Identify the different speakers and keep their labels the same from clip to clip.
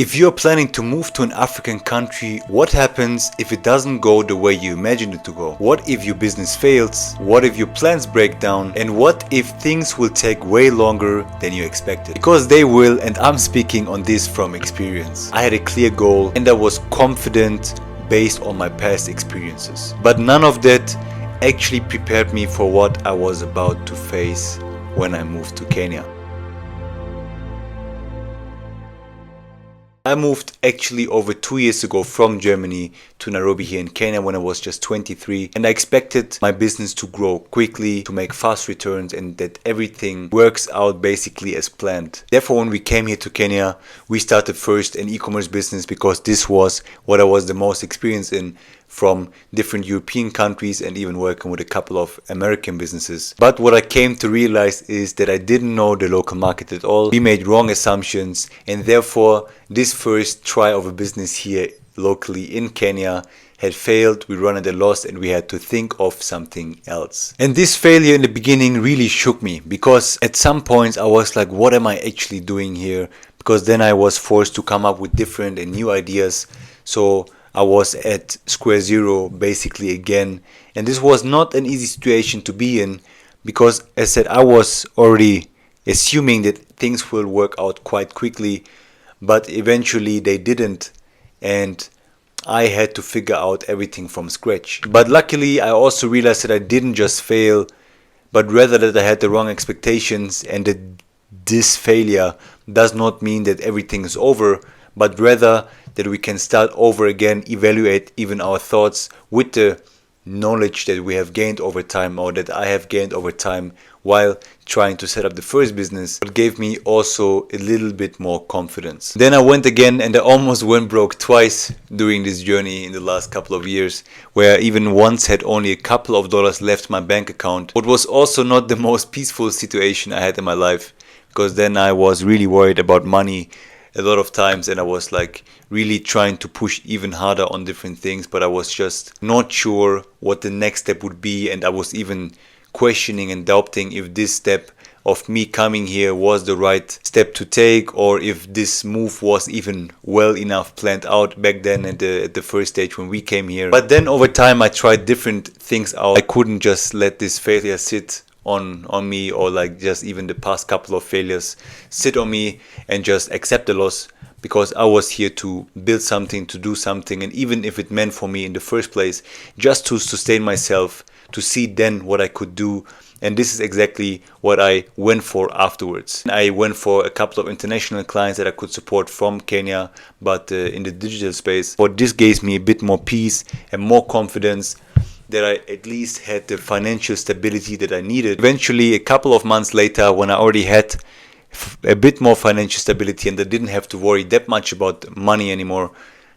Speaker 1: If you're planning to move to an African country, what happens if it doesn't go the way you imagined it to go? What if your business fails? What if your plans break down? And what if things will take way longer than you expected? Because they will, and I'm speaking on this from experience. I had a clear goal and I was confident based on my past experiences. But none of that actually prepared me for what I was about to face when I moved to Kenya. I moved actually over 2 years ago from Germany to Nairobi here in Kenya when I was just 23, and I expected my business to grow quickly, to make fast returns, and that everything works out basically as planned. Therefore, when we came here to Kenya, we started first an e-commerce business because this was what I was the most experienced in from different European countries and even working with a couple of American businesses. But what I came to realize is that I didn't know the local market at all. We made wrong assumptions, and therefore this first try of a business here locally in Kenya had failed. We ran at a loss and we had to think of something else. And this failure in the beginning really shook me because at some points I was like, what am I actually doing here? Because then I was forced to come up with different and new ideas. So I was at square zero basically again, and this was not an easy situation to be in because, as I said, I was already assuming that things will work out quite quickly, but eventually they didn't, and I had to figure out everything from scratch. But luckily I also realized that I didn't just fail, but rather that I had the wrong expectations, and that this failure does not mean that everything is over, but rather that we can start over again, evaluate even our thoughts with the knowledge that we have gained over time, or that I have gained over time while trying to set up the first business. It gave me also a little bit more confidence. Then I went again and I almost went broke twice during this journey in the last couple of years, where I even once had only a couple of dollars left in my bank account. What was also not the most peaceful situation I had in my life, because then I was really worried about money a lot of times, and I was like really trying to push even harder on different things, but I was just not sure what the next step would be, and I was even questioning and doubting if this step of me coming here was the right step to take, or if this move was even well enough planned out back then at the first stage when we came here. But then over time I tried different things out. I couldn't just let this failure sit on me, or like just even the past couple of failures sit on me and just accept the loss, because I was here to build something, to do something, and even if it meant for me in the first place just to sustain myself, to see then what I could do. And this is exactly what I went for afterwards. I went for a couple of international clients that I could support from Kenya, but in the digital space. But this gave me a bit more peace and more confidence that I at least had the financial stability that I needed. Eventually, a couple of months later, when I already had a bit more financial stability and I didn't have to worry that much about money anymore,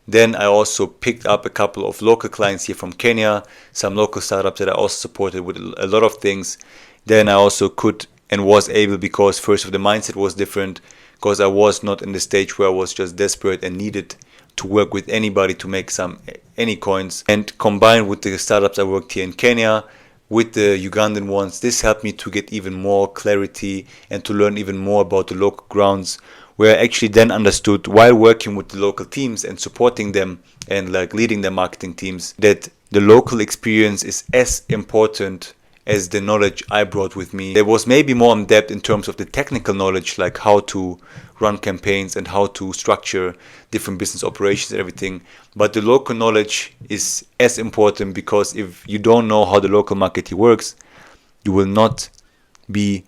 Speaker 1: then I also picked up a couple of local clients here from Kenya, some local startups that I also supported with a lot of things. Then I also could and was able, because first of the mindset was different, because I was not in the stage where I was just desperate and needed to work with anybody to make any coins. And combined with the startups I worked here in Kenya, with the Ugandan ones, this helped me to get even more clarity and to learn even more about the local grounds, where I actually then understood, while working with the local teams and supporting them and like leading their marketing teams, that the local experience is as important as the knowledge I brought with me. There was maybe more in depth in terms of the technical knowledge, like how to run campaigns and how to structure different business operations and everything. But the local knowledge is as important, because if you don't know how the local market here works, you will not be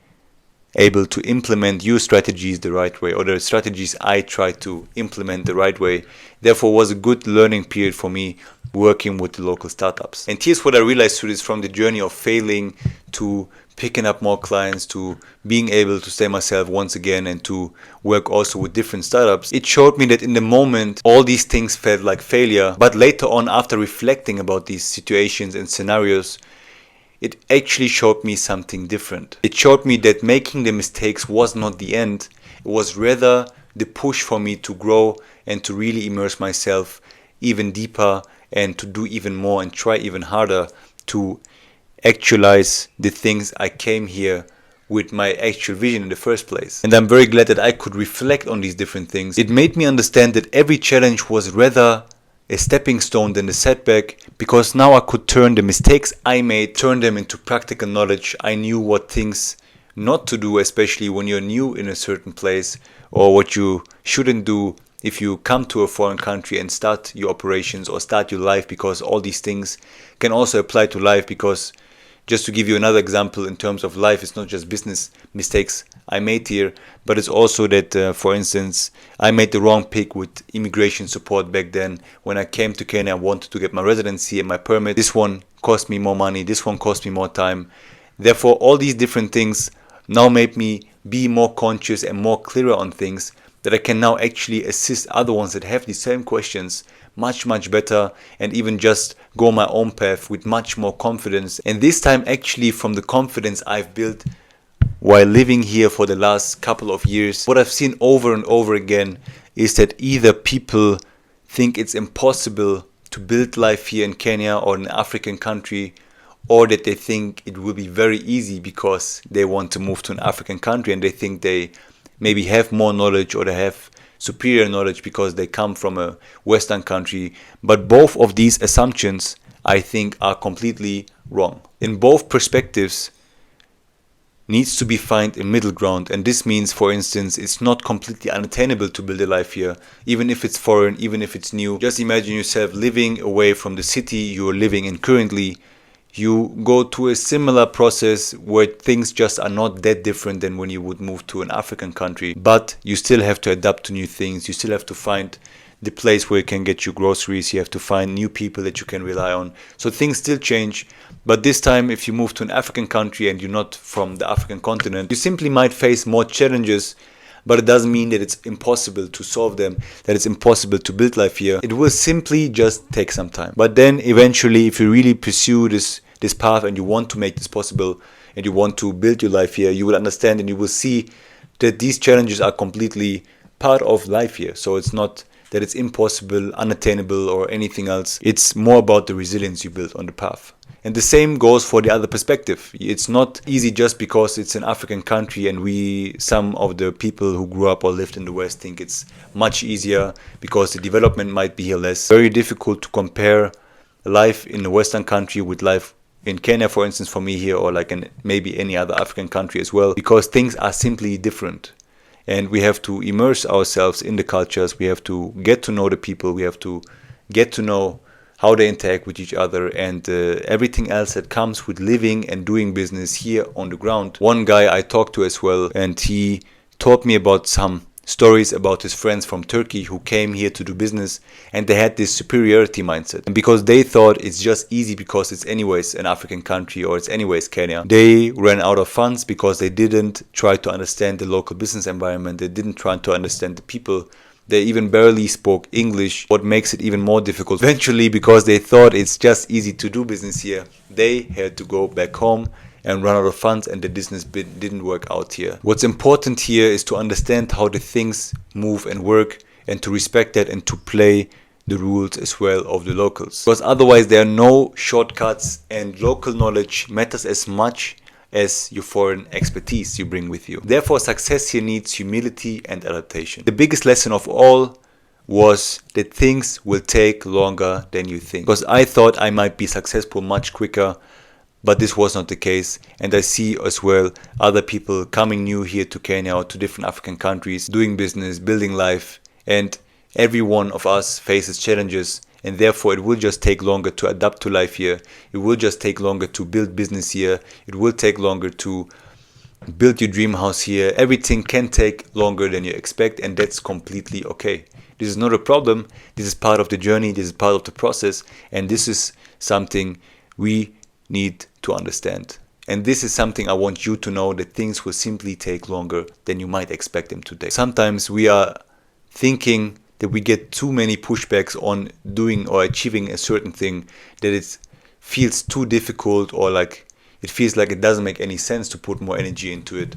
Speaker 1: able to implement your strategies the right way, or the strategies I try to implement the right way. Therefore, it was a good learning period for me working with the local startups. And here's what I realized through this, from the journey of failing to picking up more clients to being able to stay myself once again and to work also with different startups. It showed me that in the moment all these things felt like failure, but later on, after reflecting about these situations and scenarios, it actually showed me something different. It showed me that making the mistakes was not the end. It was rather the push for me to grow and to really immerse myself even deeper and to do even more and try even harder to actualize the things I came here with my actual vision in the first place. And I'm very glad that I could reflect on these different things. It made me understand that every challenge was rather a stepping stone than a setback, because now I could turn the mistakes I made, turn them into practical knowledge. I knew what things not to do, especially when you're new in a certain place, or what you shouldn't do if you come to a foreign country and start your operations or start your life, because all these things can also apply to life. Because just to give you another example in terms of life, it's not just business mistakes I made here, but it's also that, for instance, I made the wrong pick with immigration support back then. When I came to Kenya, I wanted to get my residency and my permit. This one cost me more money, this one cost me more time. Therefore, all these different things now made me be more conscious and more clearer on things, that I can now actually assist other ones that have the same questions much better, and even just go my own path with much more confidence. And this time actually from the confidence I've built while living here for the last couple of years. What I've seen over and over again is that either people think it's impossible to build life here in Kenya or in an African country, or that they think it will be very easy because they want to move to an African country and they think they maybe have more knowledge or they have superior knowledge because they come from a Western country. But both of these assumptions, I think, are completely wrong. In both perspectives needs to be found a middle ground, and this means, for instance, it's not completely unattainable to build a life here, even if it's foreign, even if it's new. Just imagine yourself living away from the city you're living in currently. You go through a similar process where things just are not that different than when you would move to an African country, but you still have to adapt to new things. You still have to find the place where you can get your groceries. You have to find new people that you can rely on. So things still change. But this time, if you move to an African country and you're not from the African continent, you simply might face more challenges, but it doesn't mean that it's impossible to solve them, that it's impossible to build life here. It will simply just take some time. But then eventually, if you really pursue this path and you want to make this possible and you want to build your life here, you will understand and you will see that these challenges are completely part of life here. So it's not that it's impossible, unattainable, or anything else. It's more about the resilience you build on the path. And the same goes for the other perspective. It's not easy just because it's an African country and some of the people who grew up or lived in the West think it's much easier because the development might be here less. Very difficult to compare life in a Western country with life in Kenya, for instance, for me here, or like in maybe any other African country as well, because things are simply different. And we have to immerse ourselves in the cultures. We have to get to know the people. We have to get to know how they interact with each other, and everything else that comes with living and doing business here on the ground. One guy I talked to as well, and he taught me about some stories about his friends from Turkey who came here to do business, and they had this superiority mindset. And because they thought it's just easy because it's anyways an African country or it's anyways Kenya, they ran out of funds because they didn't try to understand the local business environment. They didn't try to understand the people. They even barely spoke English, what makes it even more difficult. Eventually, because they thought it's just easy to do business here, they had to go back home and run out of funds, and the business didn't work out here. What's important here is to understand how the things move and work, and to respect that and to play the rules as well of the locals. Because otherwise there are no shortcuts, and local knowledge matters as much as your foreign expertise you bring with you. Therefore, success here needs humility and adaptation. The biggest lesson of all was that things will take longer than you think. Because I thought I might be successful much quicker, but this was not the case. And I see as well other people coming new here to Kenya or to different African countries, doing business, building life, and every one of us faces challenges, and therefore it will just take longer to adapt to life here. It will just take longer to build business here. It will take longer to build your dream house here. Everything can take longer than you expect, and that's completely okay. This is not a problem. This is part of the journey. This is part of the process, and this is something we need to understand. And this is something I want you to know, that things will simply take longer than you might expect them to take. Sometimes we are thinking that we get too many pushbacks on doing or achieving a certain thing, that it feels too difficult, or like it feels like it doesn't make any sense to put more energy into it.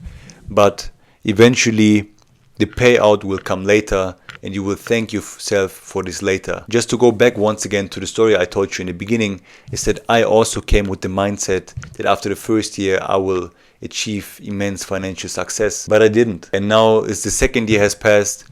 Speaker 1: But eventually the payout will come later, and you will thank yourself for this later. Just to go back once again to the story I told you in the beginning, is that I also came with the mindset that after the first year I will achieve immense financial success, but I didn't. And now as the second year has passed,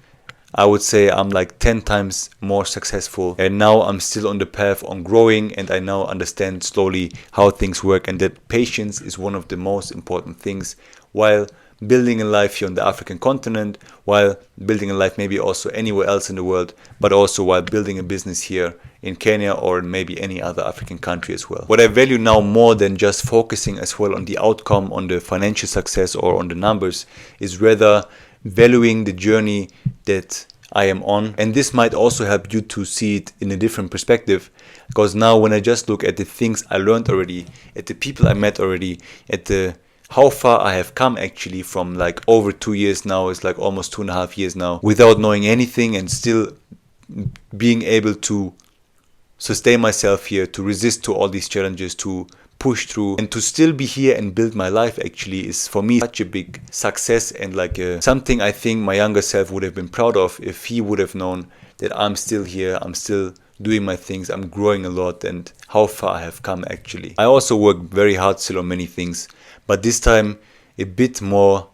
Speaker 1: I would say I'm like 10 times more successful, and now I'm still on the path on growing, and I now understand slowly how things work, and that patience is one of the most important things while building a life here on the African continent, while building a life maybe also anywhere else in the world, but also while building a business here in Kenya or in maybe any other African country as well. What I value now more than just focusing as well on the outcome, on the financial success or on the numbers, is rather valuing the journey that I am on. And this might also help you to see it in a different perspective, because now when I just look at the things I learned already, at the people I met already, at the how far I have come actually from like over 2 years now, it's like almost 2.5 years now, without knowing anything and still being able to sustain myself here, to resist to all these challenges, to push through, and to still be here and build my life actually is for me such a big success, and like something I think my younger self would have been proud of if he would have known that I'm still here, I'm still doing my things, I'm growing a lot, and how far I have come actually. I also work very hard still on many things, but this time a bit more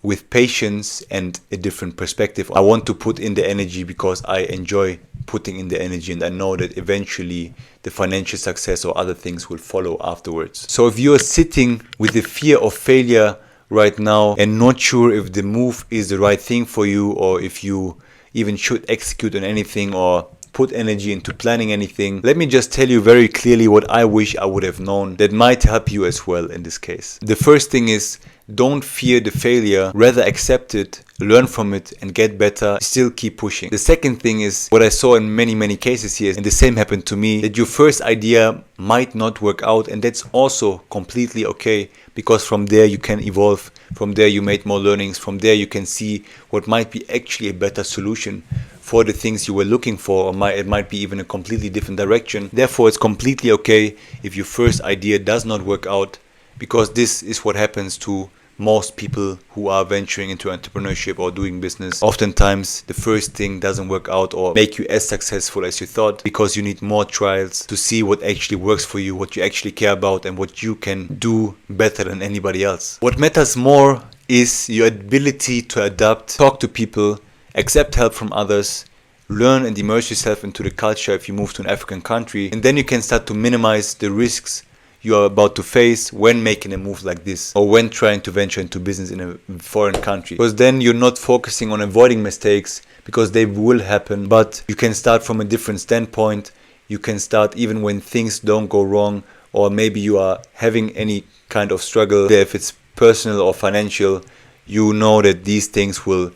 Speaker 1: with patience and a different perspective. I want to put in the energy because I enjoy putting in the energy, and I know that eventually the financial success or other things will follow afterwards. So if you are sitting with the fear of failure right now and not sure if the move is the right thing for you, or if you even should execute on anything or put energy into planning anything, let me just tell you very clearly what I wish I would have known that might help you as well in this case. The first thing is, don't fear the failure, rather accept it, learn from it and get better, still keep pushing. The second thing is what I saw in many cases here, and the same happened to me, that your first idea might not work out, and that's also completely okay, because from there you can evolve, from there you made more learnings, from there you can see what might be actually a better solution for the things you were looking for, or it might be even a completely different direction. Therefore, it's completely okay if your first idea does not work out, because this is what happens to most people who are venturing into entrepreneurship or doing business. Oftentimes, the first thing doesn't work out or make you as successful as you thought, because you need more trials to see what actually works for you, what you actually care about, and what you can do better than anybody else. What matters more is your ability to adapt, talk to people, accept help from others, learn and immerse yourself into the culture if you move to an African country, and then you can start to minimize the risks you are about to face when making a move like this, or when trying to venture into business in a foreign country, because then you're not focusing on avoiding mistakes, because they will happen, but you can start from a different standpoint. You can start even when things don't go wrong, or maybe you are having any kind of struggle, if it's personal or financial, you know that these things will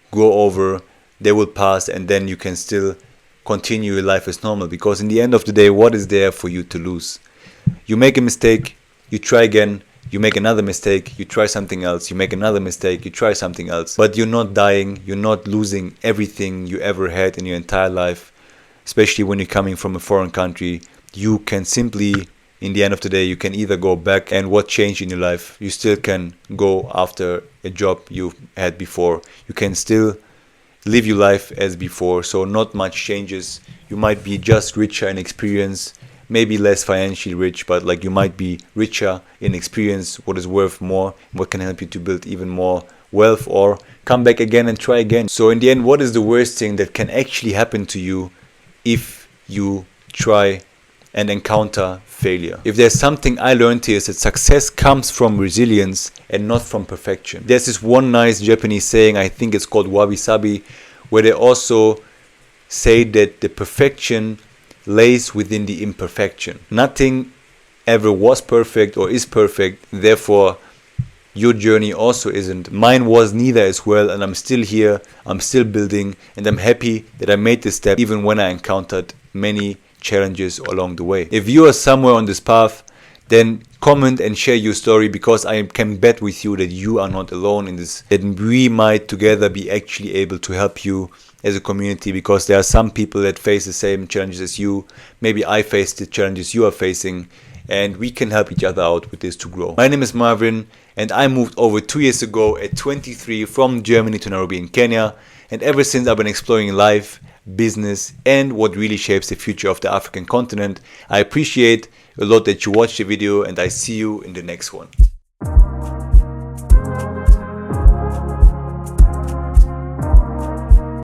Speaker 1: go over, they will pass, and then you can still continue your life as normal, because in the end of the day, what is there for you to lose? You make a mistake, you try again, you make another mistake, you try something else, you make another mistake, you try something else. But you're not dying, you're not losing everything you ever had in your entire life, especially when you're coming from a foreign country. You can simply, in the end of the day, you can either go back, and what changed in your life, you still can go after a job you had before. You can still live your life as before, so not much changes. You might be just richer in experience, maybe less financially rich, but like you might be richer in experience, what is worth more, what can help you to build even more wealth, or come back again and try again. So in the end, what is the worst thing that can actually happen to you if you try and encounter failure? If there's something I learned here, is that success comes from resilience and not from perfection. There's this one nice Japanese saying, I think it's called wabi-sabi, where they also say that the perfection lays within the imperfection. Nothing ever was perfect or is perfect, therefore your journey also isn't. Mine was neither as well, and I'm still here, I'm still building, and I'm happy that I made this step even when I encountered many challenges along the way. If you are somewhere on this path, then comment and share your story, because I can bet with you that you are not alone in this, that we might together be actually able to help you as a community, because there are some people that face the same challenges as you. Maybe I face the challenges you are facing, and we can help each other out with this to grow. My name is Marvin, and I moved over 2 years ago at 23 from Germany to Nairobi in Kenya, And ever since, I've been exploring life, business, and what really shapes the future of the African continent. I appreciate a lot that you watched the video, and I see you in the next one.